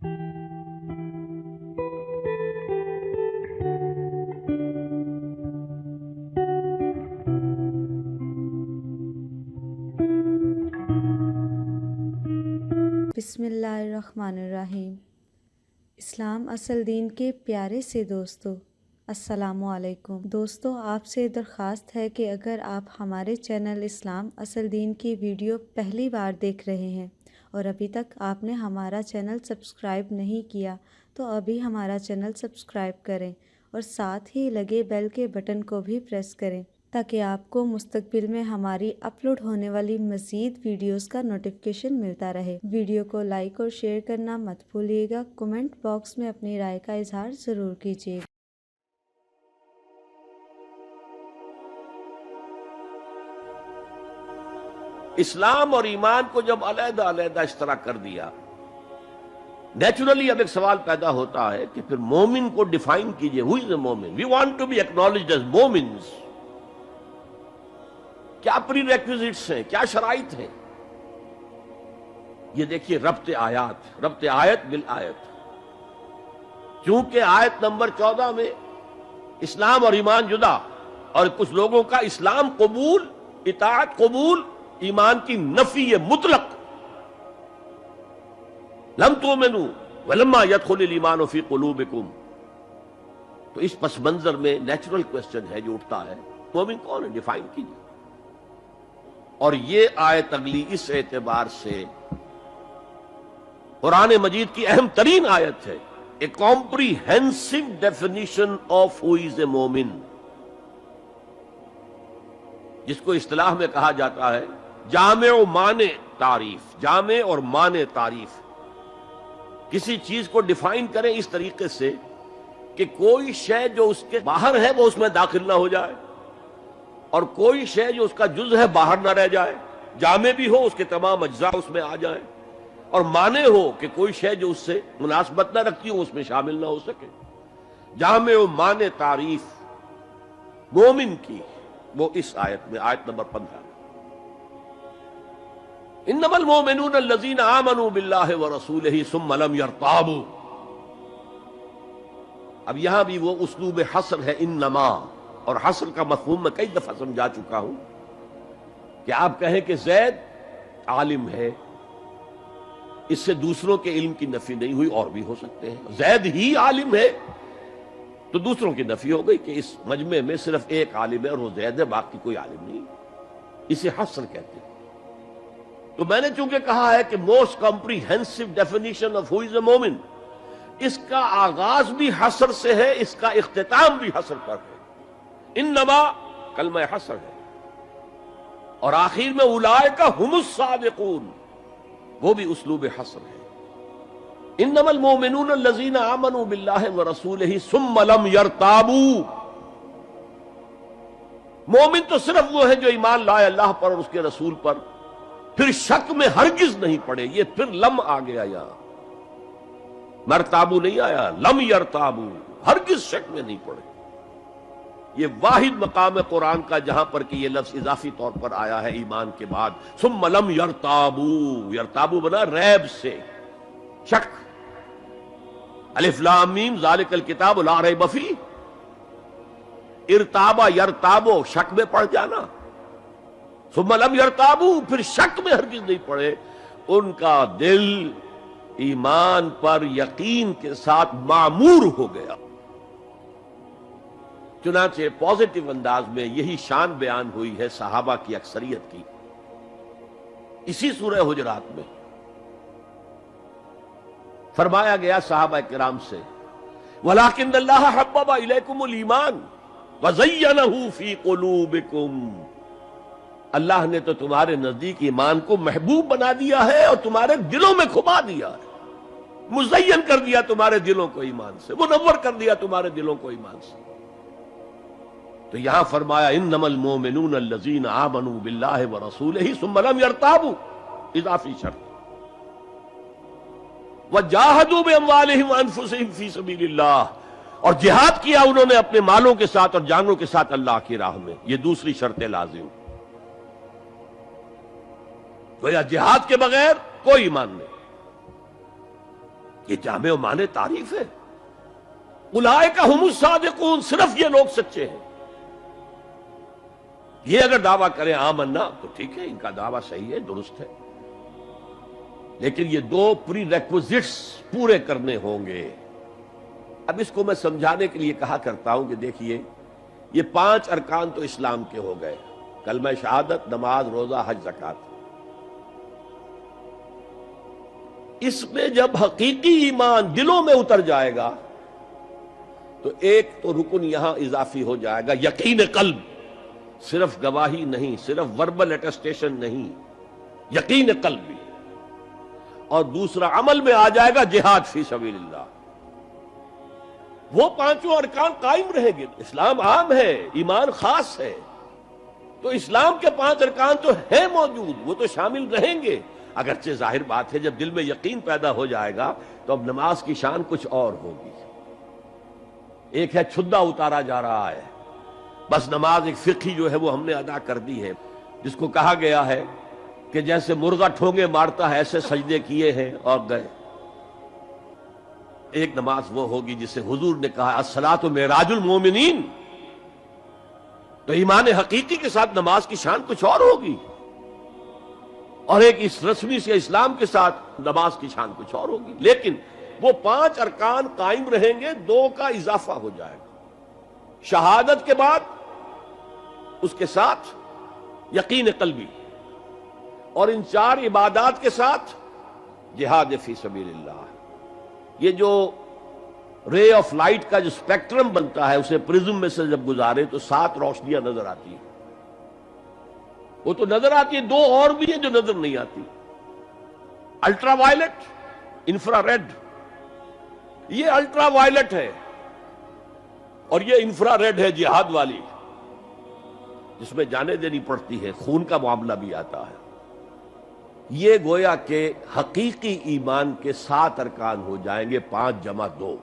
بسم اللہ الرحمن الرحیم۔ اسلام اصل دین کے پیارے سے دوستو، السلام علیکم۔ دوستو، آپ سے درخواست ہے کہ اگر آپ ہمارے چینل اسلام اصل دین کی ویڈیو پہلی بار دیکھ رہے ہیں اور ابھی تک آپ نے ہمارا چینل سبسکرائب نہیں کیا تو ابھی ہمارا چینل سبسکرائب کریں اور ساتھ ہی لگے بیل کے بٹن کو بھی پریس کریں تاکہ آپ کو مستقبل میں ہماری اپلوڈ ہونے والی مزید ویڈیوز کا نوٹیفیکیشن ملتا رہے۔ ویڈیو کو لائک اور شیئر کرنا مت بھولیے گا۔ کمنٹ باکس میں اپنی رائے کا اظہار ضرور کیجیے گا۔ اسلام اور ایمان کو جب علیحدہ علیحدہ اس طرح کر دیا، نیچرلی اب ایک سوال پیدا ہوتا ہے کہ پھر مومن کو ڈیفائن کیجئے۔ ہو is a momin? We want to be acknowledged as momins. کیا پری ریکویزٹس ہیں، کیا شرائط ہیں؟ یہ دیکھیے ربط آیات، ربط آیت بالآیت۔ چونکہ آیت نمبر 14 میں اسلام اور ایمان جدا، اور کچھ لوگوں کا اسلام قبول، اطاعت قبول، ایمان کی نفی مطلق۔ لم تؤمنوا ولما يدخل الایمان فی قلوبکم۔ تو اس پس منظر میں نیچرل کوسچن ہے جو اٹھتا ہے، مومن کون ہے؟ ڈیفائن کیجیے۔ اور یہ آیت اگلی اس اعتبار سے قرآن مجید کی اہم ترین آیت ہے، a comprehensive definition of who is a مومن، جس کو اصطلاح میں کہا جاتا ہے جامع و مانع تعریف۔ جامع اور مانع تعریف، کسی چیز کو ڈیفائن کریں اس طریقے سے کہ کوئی شے جو اس کے باہر ہے وہ اس میں داخل نہ ہو جائے، اور کوئی شے جو اس کا جز ہے باہر نہ رہ جائے۔ جامع بھی ہو، اس کے تمام اجزاء اس میں آ جائیں، اور مانع ہو کہ کوئی شے جو اس سے مناسبت نہ رکھتی ہو اس میں شامل نہ ہو سکے۔ جامع و مانع تعریف مومن کی وہ اس آیت میں، آیت نمبر 15 میں۔ انما المؤمنون الذین آمنوا باللہ ورسولہ ثم لم یرتابوا۔ اب یہاں بھی وہ اسلوب حصر ہے، انما، اور حصر کا مفہوم میں کئی دفعہ سمجھا چکا ہوں کہ آپ کہیں کہ زید عالم ہے، اس سے دوسروں کے علم کی نفی نہیں ہوئی، اور بھی ہو سکتے ہیں۔ زید ہی عالم ہے تو دوسروں کی نفی ہو گئی کہ اس مجمع میں صرف ایک عالم ہے اور وہ زید ہے، باقی کوئی عالم نہیں۔ اسے حصر کہتے ہیں۔ تو میں نے چونکہ کہا ہے کہ most comprehensive definition of who is a مومن، اس کا آغاز بھی حصر سے ہے، اس کا اختتام بھی حصر پر ہے۔ انما کلمہ حصر ہے، اور آخر میں اولئک ھم الصادقون، وہ بھی اسلوب حصر ہے۔ انما المؤمنون الذین آمنوا باللہ ورسولہ ثم لم یرتابوا۔ مومن تو صرف وہ ہے جو ایمان لائے اللہ پر اور اس کے رسول پر، پھر شک میں ہرگز نہیں پڑے۔ یہ پھر لم آ گیا، یہاں مرتابو نہیں آیا، لم یرتابو، ہرگز شک میں نہیں پڑے۔ یہ واحد مقام قرآن کا جہاں پر کہ یہ لفظ اضافی طور پر آیا ہے ایمان کے بعد، ثم لم یرتابو۔ یرتابو بنا ریب سے، شک۔ الف لام میم ذالک الکتاب لا ریب فیہ۔ ارتابا یرتابو، شک میں پڑ جانا۔ ثم لم یرتابو، پھر شک میں ہرگز نہیں پڑے۔ ان کا دل ایمان پر یقین کے ساتھ معمور ہو گیا۔ چنانچہ پازیٹو انداز میں یہی شان بیان ہوئی ہے صحابہ کی اکثریت کی اسی سورہ حجرات میں۔ فرمایا گیا صحابہ کرام سے، وَلَٰكِنَّ اللَّهَ حَبَّبَ إِلَيْكُمُ الْإِيمَانَ وَزَيَّنَهُ فِي قُلُوبِكُمْ۔ اللہ نے تو تمہارے نزدیک ایمان کو محبوب بنا دیا ہے اور تمہارے دلوں میں کھما دیا ہے، مزین کر دیا تمہارے دلوں کو ایمان سے، منور کر دیا تمہارے دلوں کو ایمان سے۔ تو یہاں فرمایا انما المؤمنون الذین آمنوا باللہ ورسولہ ثم لم یرتابوا، اضافی شرط۔ وجاہدوا باموالہم وانفسہم فی سبیل اللہ، اور جہاد کیا انہوں نے اپنے مالوں کے ساتھ اور جانوں کے ساتھ اللہ کی راہ میں، یہ دوسری شرط لازم۔ گویا جہاد کے بغیر کوئی ایمان نہیں۔ یہ جامع و معنی تعریف ہے. اولئک هم الصادقون، صرف یہ لوگ سچے ہیں. یہ اگر دعویٰ کریں آمنا تو ٹھیک ہے، ان کا دعویٰ صحیح ہے، درست ہے، لیکن یہ دو پری ریکوزٹس پورے کرنے ہوں گے. اب اس کو میں سمجھانے کے لیے کہا کرتا ہوں کہ دیکھیے، یہ 5 ارکان تو اسلام کے ہو گئے: کلمہ شہادت، نماز، روزہ، حج، زکوٰۃ. اس میں جب حقیقی ایمان دلوں میں اتر جائے گا تو ایک تو رکن یہاں اضافی ہو جائے گا، یقین قلب. صرف گواہی نہیں، صرف وربل اٹیسٹیشن نہیں، یقین قلب بھی. اور دوسرا عمل میں آ جائے گا جہاد فی سبیل اللہ. وہ 5 ارکان قائم رہیں گے. اسلام عام ہے، ایمان خاص ہے، تو اسلام کے 5 ارکان تو ہیں موجود، وہ تو شامل رہیں گے. اگرچہ ظاہر بات ہے جب دل میں یقین پیدا ہو جائے گا تو اب نماز کی شان کچھ اور ہوگی. ایک ہے چھدا اتارا جا رہا ہے، بس نماز ایک فقہی جو ہے وہ ہم نے ادا کر دی ہے، جس کو کہا گیا ہے کہ جیسے مرغا ٹھونگے مارتا ہے ایسے سجدے کیے ہیں اور گئے. ایک نماز وہ ہوگی جسے حضور نے کہا الصلاۃ معراج المومنین. تو ایمان حقیقی کے ساتھ نماز کی شان کچھ اور ہوگی، اور ایک اس رسمی سے اسلام کے ساتھ نماز کی شان کچھ اور ہوگی. لیکن وہ 5 ارکان قائم رہیں گے، 2 کا اضافہ ہو جائے گا. شہادت کے بعد اس کے ساتھ یقین قلبی، اور ان 4 عبادات کے ساتھ جہاد فی سبیل اللہ. یہ جو رے آف لائٹ کا جو اسپیکٹرم بنتا ہے اسے پرزم میں سے جب گزارے تو 7 روشنیاں نظر آتی ہیں. وہ تو نظر آتی ہے، 2 اور بھی ہیں جو نظر نہیں آتی: الٹرا وائلٹ، انفرا ریڈ. یہ الٹرا وائلٹ ہے اور یہ انفرا ریڈ ہے، جہاد والی، جس میں جانیں دینی پڑتی ہے، خون کا معاملہ بھی آتا ہے. یہ گویا کہ حقیقی ایمان کے 7 ارکان ہو جائیں گے، 5 جمع 2.